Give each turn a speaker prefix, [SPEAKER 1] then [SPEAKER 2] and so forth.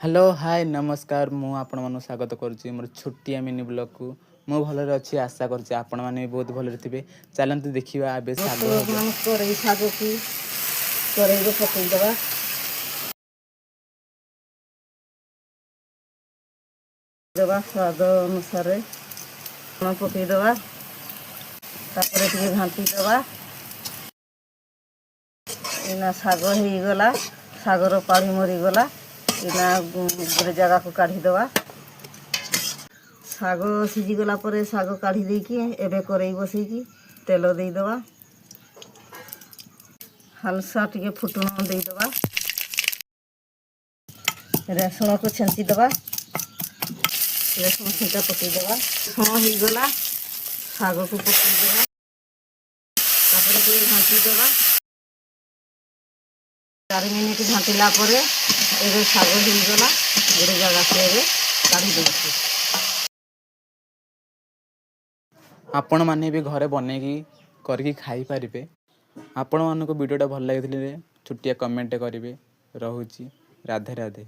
[SPEAKER 1] Hello hi नमस्कार मु आपण मन स्वागत करुच्ची मोर छोटिया मिनी ब्लॉग को मु भलरे अच्छी आशा करुच्ची आपण माने बहुत भलरे थिबे। चलंतु देखिबा आबे साग
[SPEAKER 2] करेई साग को करेई को पकई दबा दबा स्वाद अनुसार लूण पकई दबा तापर टिके घांटी दबा। इना साग हो गला सागर पानी मरी गला इना गोटे जगह को काढ़ी दबा। साग सीझी गला परे साग काढ़ी देकी एबे करेई बसैकी तेल दे दबा हल्सा टिके फुटण दे दबा रसुण को छेंची दबा रसुण छेंचा पकई दबा रसुण हो गला साग को पकई दबा तापर टिके घांटी दबा 4 मिनिट घांटीला परे एबे साग हो गला गोटे जगह से एबे काढ़ी देछि।
[SPEAKER 1] आपण माने भी घरे बनेकी करके खाई पारिबे। आपण मानको वीडियोटा भल लागिथिले छोटिया कमेंट करिवे। रहुची राधे राधे।